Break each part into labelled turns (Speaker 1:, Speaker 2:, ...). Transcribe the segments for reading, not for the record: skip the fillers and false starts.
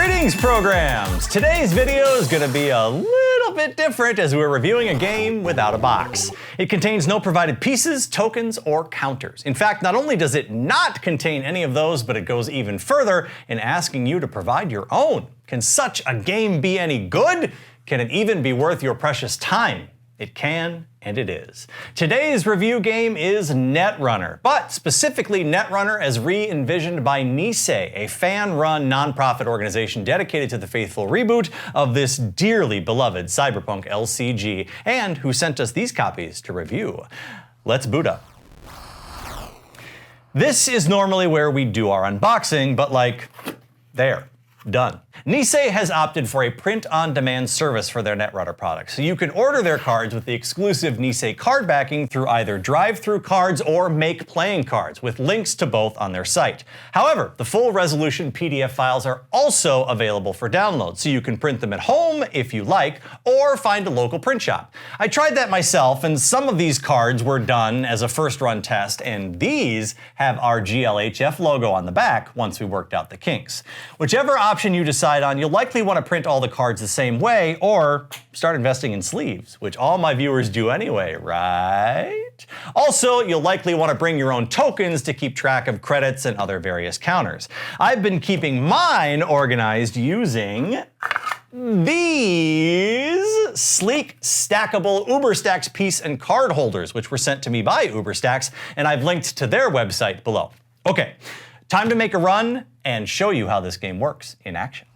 Speaker 1: Greetings, programs! Today's video is going to be a little bit different as we're reviewing a game without a box. It contains no provided pieces, tokens, or counters. In fact, not only does it not contain any of those, but it goes even further in asking you to provide your own. Can such a game be any good? Can it even be worth your precious time? It can, and it is. Today's review game is Netrunner, but specifically Netrunner as re-envisioned by Nisei, a fan-run nonprofit organization dedicated to the faithful reboot of this dearly beloved cyberpunk LCG, and who sent us these copies to review. Let's boot up. This is normally where we do our unboxing, but like, there. Done. Nisei has opted for a print-on-demand service for their Netrunner products, so you can order their cards with the exclusive Nisei card backing through either drive-through cards or make playing cards, with links to both on their site. However, the full-resolution PDF files are also available for download, so you can print them at home if you like, or find a local print shop. I tried that myself, and some of these cards were done as a first-run test, and these have our GLHF logo on the back once we worked out the kinks. Whichever option you decide on, you'll likely want to print all the cards the same way, or start investing in sleeves, which all my viewers do anyway, right? Also, you'll likely want to bring your own tokens to keep track of credits and other various counters. I've been keeping mine organized using these sleek, stackable UberStacks piece and card holders, which were sent to me by UberStacks, and I've linked to their website below. Okay, time to make a run and show you how this game works in action.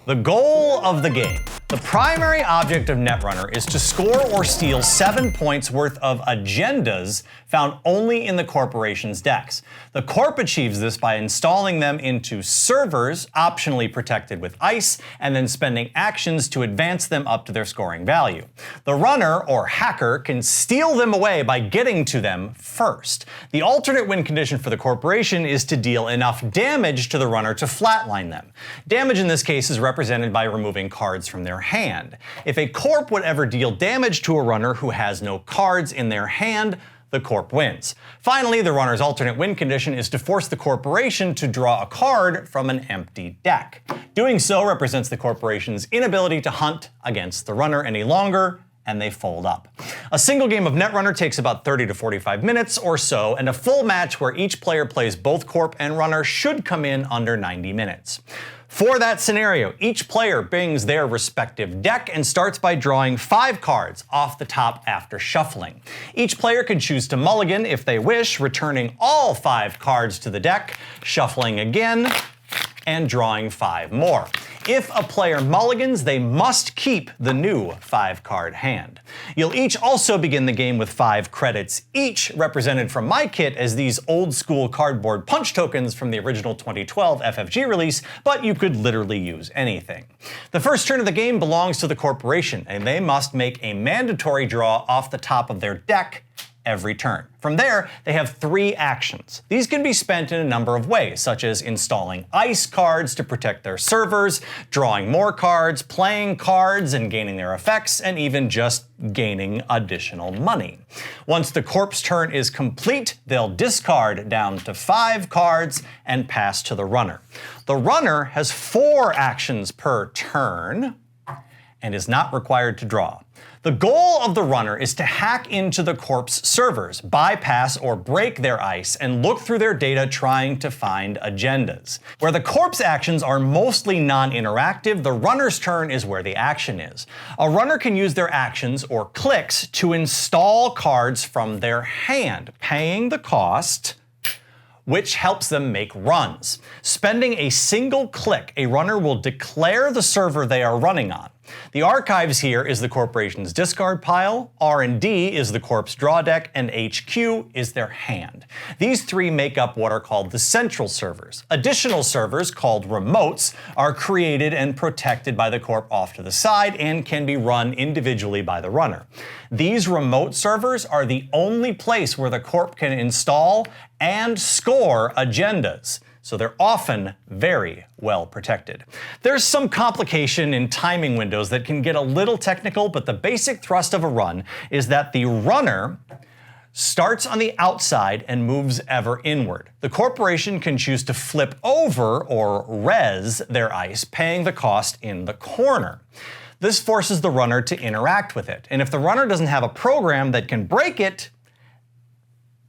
Speaker 1: The goal of the game. The primary object of Netrunner is to score or steal 7 points worth of agendas found only in the corporation's decks. The corp achieves this by installing them into servers, optionally protected with ice, and then spending actions to advance them up to their scoring value. The runner, or hacker, can steal them away by getting to them first. The alternate win condition for the corporation is to deal enough damage to the runner to flatline them. Damage in this case is represented by removing cards from their hand. If a corp would ever deal damage to a runner who has no cards in their hand, the corp wins. Finally, the runner's alternate win condition is to force the corporation to draw a card from an empty deck. Doing so represents the corporation's inability to hunt against the runner any longer, and they fold up. A single game of Netrunner takes about 30 to 45 minutes or so, and a full match where each player plays both corp and runner should come in under 90 minutes. For that scenario, each player brings their respective deck and starts by drawing 5 cards off the top after shuffling. Each player can choose to mulligan if they wish, returning all 5 cards to the deck, shuffling again, and drawing 5 more. If a player mulligans, they must keep the new 5-card hand. You'll each also begin the game with 5 credits, each represented from my kit as these old-school cardboard punch tokens from the original 2012 FFG release, but you could literally use anything. The first turn of the game belongs to the corporation, and they must make a mandatory draw off the top of their deck every turn. From there, they have 3 actions. These can be spent in a number of ways, such as installing ice cards to protect their servers, drawing more cards, playing cards and gaining their effects, and even just gaining additional money. Once the corp's turn is complete, they'll discard down to 5 cards and pass to the runner. The runner has 4 actions per turn and is not required to draw. The goal of the runner is to hack into the corp's servers, bypass or break their ice, and look through their data trying to find agendas. Where the corp's actions are mostly non-interactive, the runner's turn is where the action is. A runner can use their actions, or clicks, to install cards from their hand, paying the cost, which helps them make runs. Spending a single click, a runner will declare the server they are running on. The archives here is the corporation's discard pile, R&D is the corp's draw deck, and HQ is their hand. These 3 make up what are called the central servers. Additional servers, called remotes, are created and protected by the corp off to the side and can be run individually by the runner. These remote servers are the only place where the corp can install and score agendas, so they're often very well protected. There's some complication in timing windows that can get a little technical, but the basic thrust of a run is that the runner starts on the outside and moves ever inward. The corporation can choose to flip over or res their ice, paying the cost in the corner. This forces the runner to interact with it, and if the runner doesn't have a program that can break it,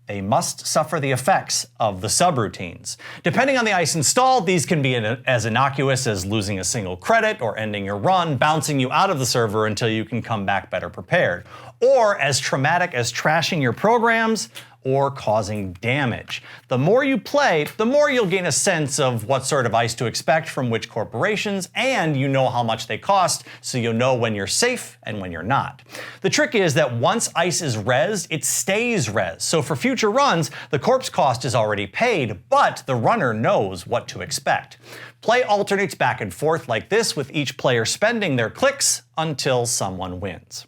Speaker 1: they must suffer the effects of the subroutines. Depending on the ice installed, these can be as innocuous as losing a single credit or ending your run, bouncing you out of the server until you can come back better prepared, or as traumatic as trashing your programs or causing damage. The more you play, the more you'll gain a sense of what sort of ice to expect from which corporations, and you know how much they cost, so you'll know when you're safe and when you're not. The trick is that once ice is rezzed, it stays rezzed. So for future runs, the corp's cost is already paid, but the runner knows what to expect. Play alternates back and forth like this, with each player spending their clicks until someone wins.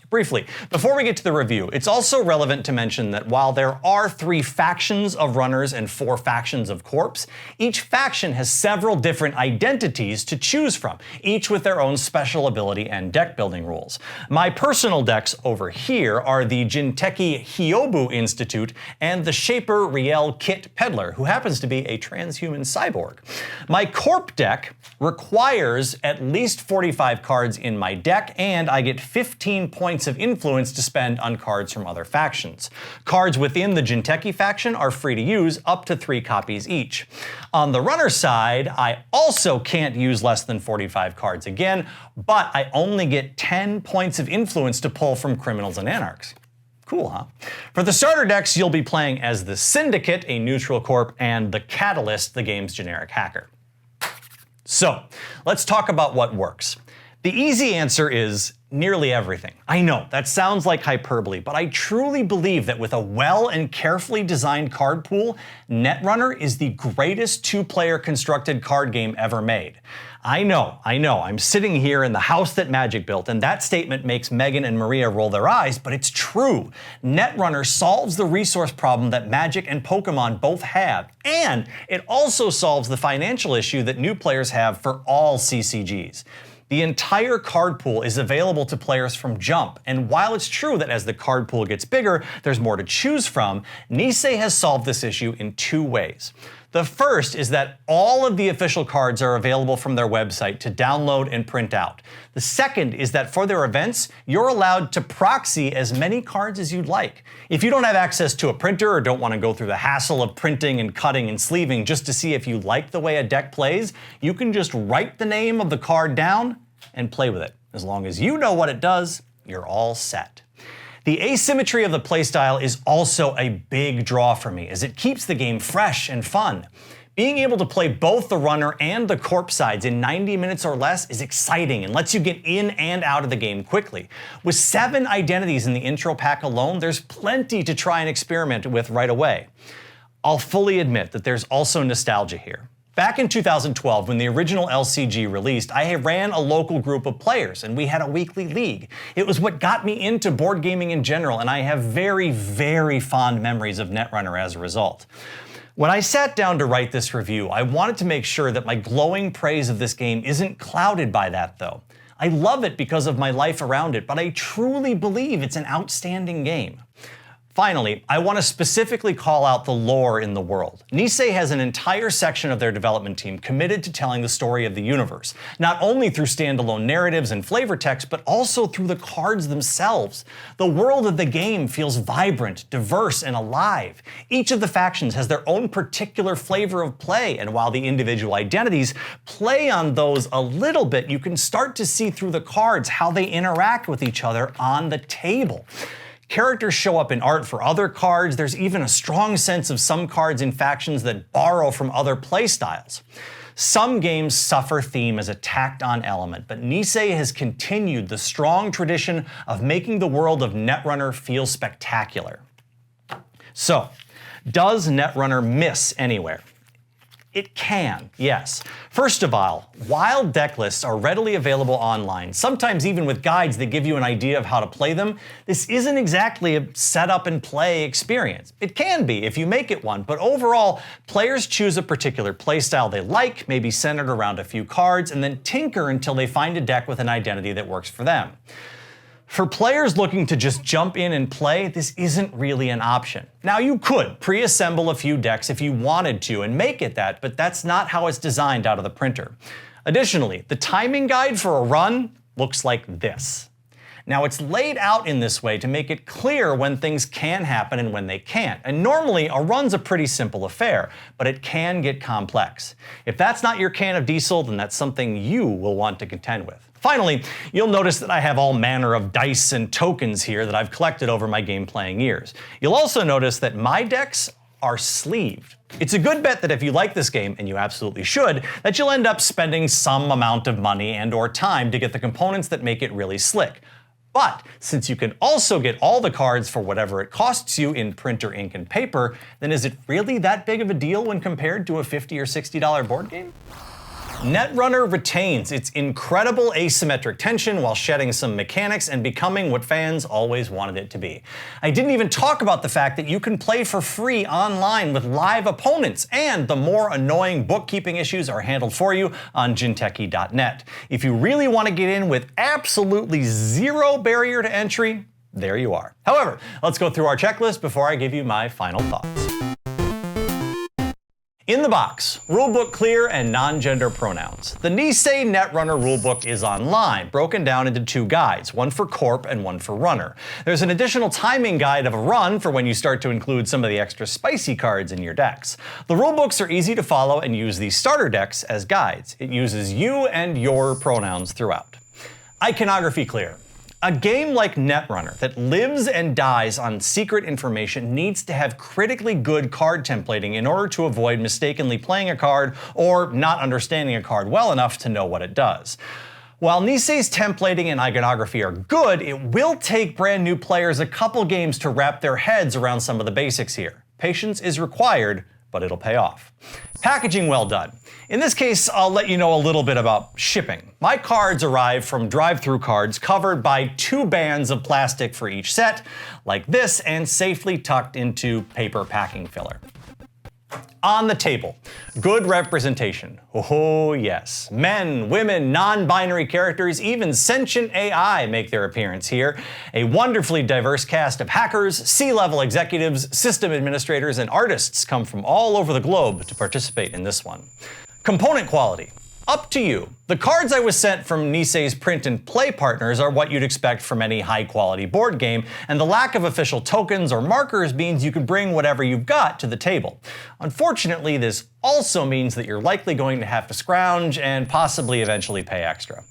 Speaker 1: Briefly, before we get to the review, it's also relevant to mention that while there are 3 factions of runners and 4 factions of corps, each faction has several different identities to choose from, each with their own special ability and deck building rules. My personal decks over here are the Jinteki Hyobu Institute and the Shaper Riel Kit Peddler, who happens to be a transhuman cyborg. My corp deck requires at least 45 cards in my deck, and I get 15 points of influence to spend on cards from other factions. Cards within the Jinteki faction are free to use, up to 3 copies each. On the runner side, I also can't use less than 45 cards again, but I only get 10 points of influence to pull from criminals and anarchs. Cool, huh? For the starter decks, you'll be playing as the Syndicate, a neutral corp, and the Catalyst, the game's generic hacker. So, let's talk about what works. The easy answer is nearly everything. I know, that sounds like hyperbole, but I truly believe that with a well and carefully designed card pool, Netrunner is the greatest 2-player constructed card game ever made. I know, I'm sitting here in the house that Magic built, and that statement makes Megan and Maria roll their eyes, but it's true. Netrunner solves the resource problem that Magic and Pokemon both have, and it also solves the financial issue that new players have for all CCGs. The entire card pool is available to players from jump, and while it's true that as the card pool gets bigger, there's more to choose from, Nisei has solved this issue in 2 ways. The first is that all of the official cards are available from their website to download and print out. The second is that for their events, you're allowed to proxy as many cards as you'd like. If you don't have access to a printer or don't want to go through the hassle of printing and cutting and sleeving just to see if you like the way a deck plays, you can just write the name of the card down and play with it. As long as you know what it does, you're all set. The asymmetry of the playstyle is also a big draw for me, as it keeps the game fresh and fun. Being able to play both the runner and the corp sides in 90 minutes or less is exciting and lets you get in and out of the game quickly. With 7 identities in the intro pack alone, there's plenty to try and experiment with right away. I'll fully admit that there's also nostalgia here. Back in 2012, when the original LCG released, I ran a local group of players, and we had a weekly league. It was what got me into board gaming in general, and I have very, very fond memories of Netrunner as a result. When I sat down to write this review, I wanted to make sure that my glowing praise of this game isn't clouded by that, though. I love it because of my life around it, but I truly believe it's an outstanding game. Finally, I want to specifically call out the lore in the world. Nisei has an entire section of their development team committed to telling the story of the universe, not only through standalone narratives and flavor text, but also through the cards themselves. The world of the game feels vibrant, diverse, and alive. Each of the factions has their own particular flavor of play, and while the individual identities play on those a little bit, you can start to see through the cards how they interact with each other on the table. Characters show up in art for other cards. There's even a strong sense of some cards in factions that borrow from other playstyles. Some games suffer theme as a tacked-on element, but Nisei has continued the strong tradition of making the world of Netrunner feel spectacular. So, does Netrunner miss anywhere? It can, yes. First of all, wild deck lists are readily available online, sometimes even with guides that give you an idea of how to play them. This isn't exactly a set up and play experience. It can be if you make it one, but overall, players choose a particular playstyle they like, maybe centered around a few cards, and then tinker until they find a deck with an identity that works for them. For players looking to just jump in and play, this isn't really an option. Now, you could pre-assemble a few decks if you wanted to and make it that, but that's not how it's designed out of the printer. Additionally, the timing guide for a run looks like this. Now, it's laid out in this way to make it clear when things can happen and when they can't. And normally, a run's a pretty simple affair, but it can get complex. If that's not your can of diesel, then that's something you will want to contend with. Finally, you'll notice that I have all manner of dice and tokens here that I've collected over my game playing years. You'll also notice that my decks are sleeved. It's a good bet that if you like this game, and you absolutely should, that you'll end up spending some amount of money and/or time to get the components that make it really slick. But since you can also get all the cards for whatever it costs you in printer ink and paper, then is it really that big of a deal when compared to a $50 or $60 board game? Netrunner retains its incredible asymmetric tension while shedding some mechanics and becoming what fans always wanted it to be. I didn't even talk about the fact that you can play for free online with live opponents, and the more annoying bookkeeping issues are handled for you on Jinteki.net. If you really want to get in with absolutely zero barrier to entry, there you are. However, let's go through our checklist before I give you my final thoughts. In the box, rulebook clear and non-gender pronouns. The Nisei Netrunner rulebook is online, broken down into two guides, one for Corp and one for Runner. There's an additional timing guide of a run for when you start to include some of the extra spicy cards in your decks. The rulebooks are easy to follow and use the starter decks as guides. It uses you and your pronouns throughout. Iconography clear. A game like Netrunner that lives and dies on secret information needs to have critically good card templating in order to avoid mistakenly playing a card or not understanding a card well enough to know what it does. While Nisei's templating and iconography are good, it will take brand new players a couple games to wrap their heads around some of the basics here. Patience is required, but it'll pay off. Packaging well done. In this case, I'll let you know a little bit about shipping. My cards arrive from drive-through cards covered by 2 bands of plastic for each set, like this, and safely tucked into paper packing filler. On the table, good representation. Oh yes, men, women, non-binary characters, even sentient AI make their appearance here. A wonderfully diverse cast of hackers, C-level executives, system administrators, and artists come from all over the globe to participate in this one. Component quality. Up to you. The cards I was sent from Nisei's print and play partners are what you'd expect from any high-quality board game, and the lack of official tokens or markers means you can bring whatever you've got to the table. Unfortunately, this also means that you're likely going to have to scrounge and possibly eventually pay extra.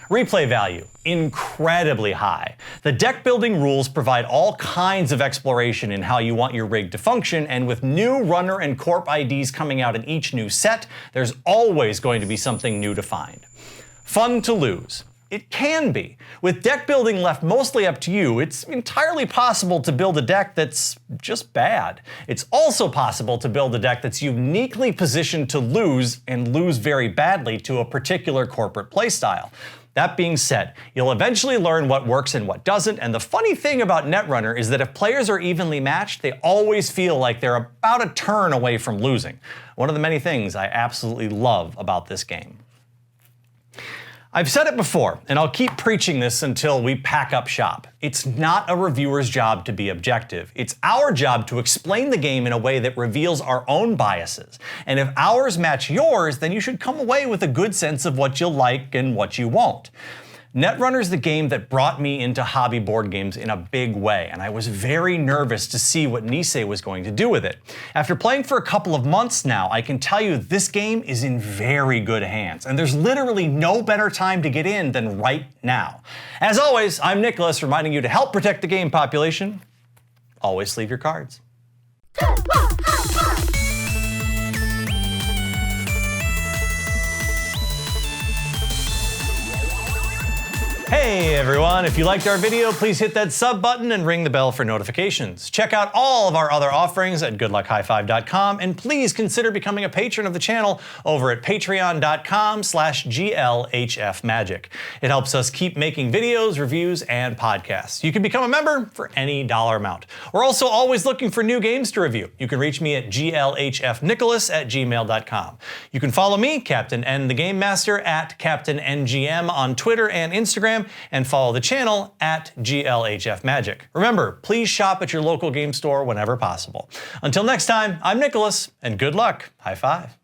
Speaker 1: Replay value, incredibly high. The deck building rules provide all kinds of exploration in how you want your rig to function, and with new Runner and Corp IDs coming out in each new set, there's always going to be something new to find. Fun to lose. It can be. With deck building left mostly up to you, it's entirely possible to build a deck that's just bad. It's also possible to build a deck that's uniquely positioned to lose, and lose very badly, to a particular corporate playstyle. That being said, you'll eventually learn what works and what doesn't, and the funny thing about Netrunner is that if players are evenly matched, they always feel like they're about a turn away from losing. One of the many things I absolutely love about this game. I've said it before, and I'll keep preaching this until we pack up shop. It's not a reviewer's job to be objective. It's our job to explain the game in a way that reveals our own biases. And if ours match yours, then you should come away with a good sense of what you'll like and what you won't. Netrunner's the game that brought me into hobby board games in a big way, and I was very nervous to see what Nisei was going to do with it. After playing for a couple of months now, I can tell you this game is in very good hands, and there's literally no better time to get in than right now. As always, I'm Nicholas, reminding you to help protect the game population. Always sleeve your cards. Hey everyone, if you liked our video, please hit that sub button and ring the bell for notifications. Check out all of our other offerings at goodluckhighfive.com, and please consider becoming a patron of the channel over at patreon.com/GLHFmagic. It helps us keep making videos, reviews, and podcasts. You can become a member for any dollar amount. We're also always looking for new games to review. You can reach me at glhfnicholas@gmail.com. You can follow me, Captain N the Game Master, at Captain NGM on Twitter and Instagram, Instagram and follow the channel at GLHF Magic. Remember, please shop at your local game store whenever possible. Until next time, I'm Nicholas, and good luck. High five.